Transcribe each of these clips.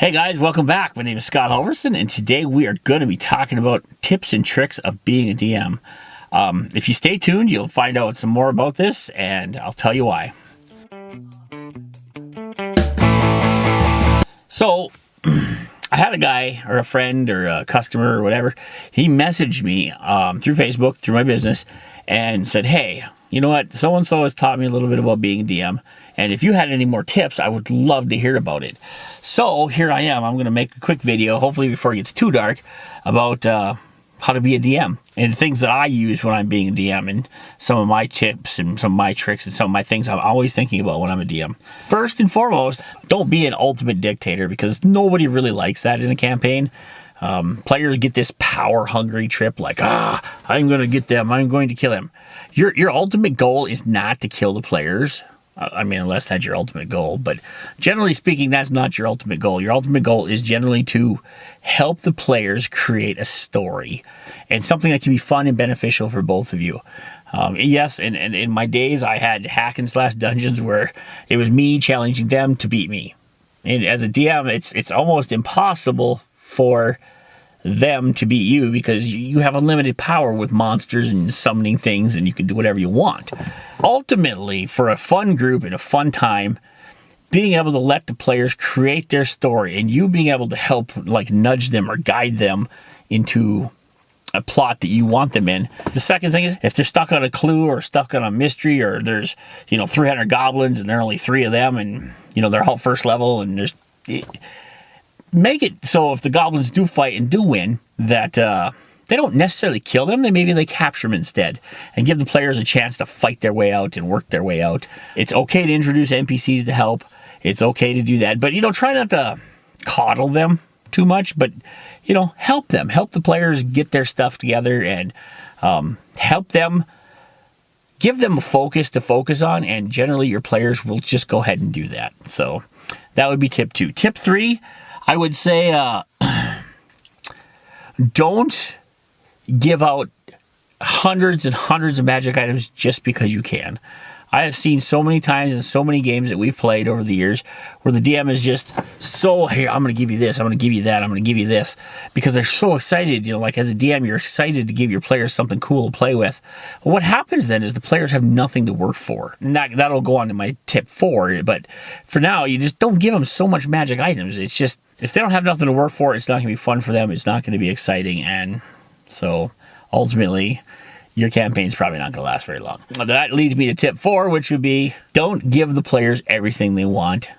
Hey guys, welcome back. My name is Scott Halverson, and today we are going to be talking about tips and tricks of being a DM. If you stay tuned, you'll find out some more about this, and I'll tell you why. So, I had a guy, or a friend, or a customer, or whatever. He messaged me through Facebook, through my business, and said, hey, you know what? So-and-so has taught me a little bit about being a DM, and if you had any more tips, I would love to hear about it. So here I am. I'm going to make a quick video, hopefully before it gets too dark, about how to be a DM and things that I use when I'm being a DM, and some of my tips and some of my tricks and some of my things I'm always thinking about when I'm a DM. First and foremost, don't be an ultimate dictator, because nobody really likes that in a campaign. Players get this power-hungry trip, like, I'm going to get them, I'm going to kill them. Your ultimate goal is not to kill the players. I mean, unless that's your ultimate goal. But generally speaking, that's not your ultimate goal. Your ultimate goal is generally to help the players create a story and something that can be fun and beneficial for both of you. Yes, and in my days, I had hack and slash dungeons where it was me challenging them to beat me. And as a DM, it's almost impossible for them to beat you, because you have unlimited power with monsters and summoning things, and you can do whatever you want. Ultimately, for a fun group and a fun time, being able to let the players create their story and you being able to help, like, nudge them or guide them into a plot that you want them in. The second thing is, if they're stuck on a clue or stuck on a mystery, or there's 300 goblins and there are only 3 of them, and they're all first level, and there's make it so if the goblins do fight and do win, that they don't necessarily kill them. Maybe they capture them instead, and give the players a chance to fight their way out and work their way out. It's okay to introduce NPCs to help. It's okay to do that, but try not to coddle them too much. But help them, help the players get their stuff together, and help them, give them a focus to focus on, and generally your players will just go ahead and do that. So that would be tip 2. Tip 3, I would say, don't give out hundreds and hundreds of magic items just because you can. I have seen so many times in so many games that we've played over the years where the DM is just so, here, I'm going to give you this, I'm going to give you that, I'm going to give you this, because they're so excited. Like, as a DM, you're excited to give your players something cool to play with. Well, what happens then is the players have nothing to work for. And that'll go on to my tip 4, but for now, you just don't give them so much magic items. It's just, if they don't have nothing to work for, it's not going to be fun for them, it's not going to be exciting, and so ultimately, your campaign's probably not going to last very long. That leads me to tip 4, which would be, don't give the players everything they want,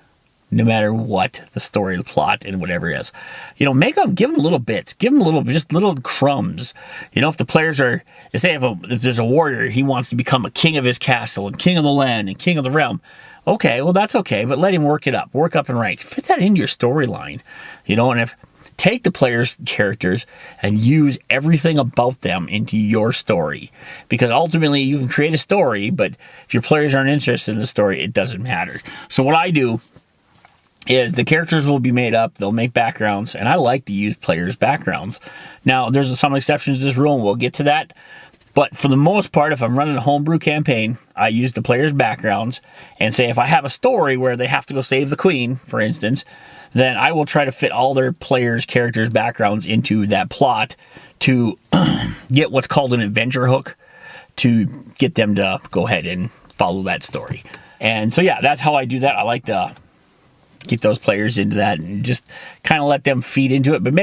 no matter what the story, the plot, and whatever it is. Give them little bits, give them just little crumbs. If the players are, say if there's a warrior, he wants to become a king of his castle, and king of the land, and king of the realm. Okay, well, that's okay, but let him work it up, work up in rank. Fit that into your storyline, and take the players' characters and use everything about them into your story. Because ultimately, you can create a story, but if your players aren't interested in the story, it doesn't matter. So what I do is the characters will be made up, they'll make backgrounds, and I like to use players' backgrounds. Now, there's some exceptions to this rule, and we'll get to that. But for the most part, if I'm running a homebrew campaign, I use the players' backgrounds, and say if I have a story where they have to go save the queen, for instance, then I will try to fit all their players' characters' backgrounds into that plot to get what's called an adventure hook, to get them to go ahead and follow that story. And so, yeah, that's how I do that. I like to get those players into that and just kind of let them feed into it. But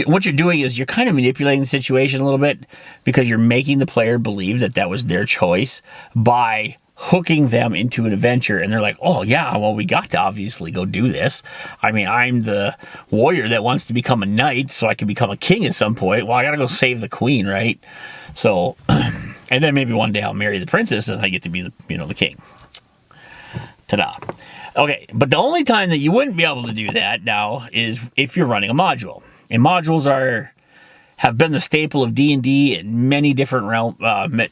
what you're doing is you're kind of manipulating the situation a little bit, because you're making the player believe that that was their choice by hooking them into an adventure, and they're like, oh yeah, well, we got to obviously go do this. I mean, I'm the warrior that wants to become a knight so I can become a king at some point. Well, I gotta go save the queen, right? So, and then maybe one day I'll marry the princess and I get to be the king. Ta-da. Okay, but the only time that you wouldn't be able to do that now is if you're running a module. And modules have been the staple of D&D in many different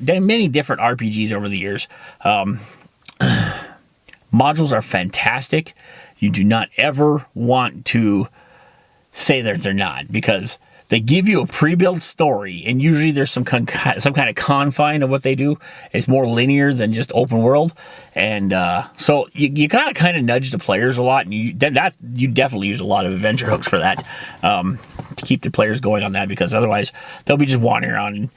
many different RPGs over the years. Modules are fantastic. You do not ever want to say that they're not, because they give you a pre-built story, and usually there's some kind of confine of what they do. It's more linear than just open world, and so you gotta kind of nudge the players a lot, and you definitely use a lot of adventure hooks for that, to keep the players going on that, because otherwise they'll be just wandering around. And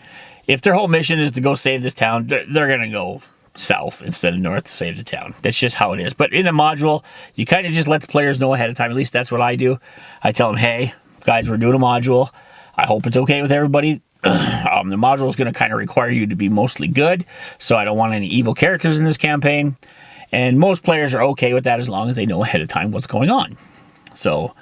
if their whole mission is to go save this town, they're gonna go south instead of north to save the town. That's just how it is. But in a module, you kind of just let the players know ahead of time. At least that's what I do. I tell them, hey, guys, we're doing a module. I hope it's okay with everybody. The module is going to kind of require you to be mostly good, so I don't want any evil characters in this campaign. And most players are okay with that as long as they know ahead of time what's going on. So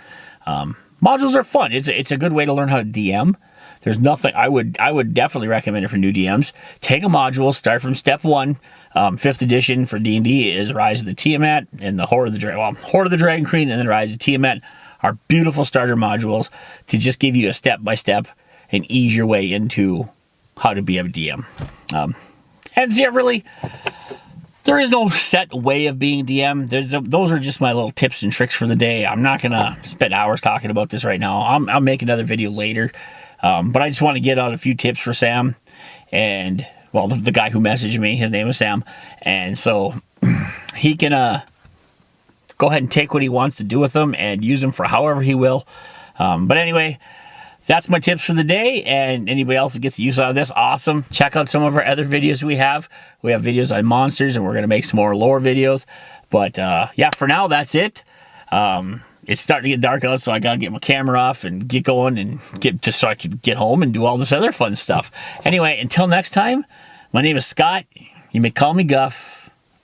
modules are fun. It's a good way to learn how to DM. There's nothing, I would definitely recommend it for new DMs. Take a module, start from step 1. 5th edition for D&D is Rise of the Tiamat and the Horde of the Dragon Queen, and then Rise of Tiamat are beautiful starter modules to just give you a step-by-step and ease your way into how to be a DM. And yeah, really, there is no set way of being a DM. Those are just my little tips and tricks for the day. I'm not going to spend hours talking about this right now. I'll make another video later. But I just want to get out a few tips for Sam. And, well, the guy who messaged me, his name is Sam. And so he can go ahead and take what he wants to do with them and use them for however he will. But anyway, that's my tips for the day. And anybody else that gets use out of this, awesome. Check out some of our other videos we have. We have videos on monsters, and we're going to make some more lore videos. But, yeah, for now, that's it. It's starting to get dark out, so I gotta get my camera off and get going and just so I can get home and do all this other fun stuff. Anyway, until next time, my name is Scott. You may call me Guff.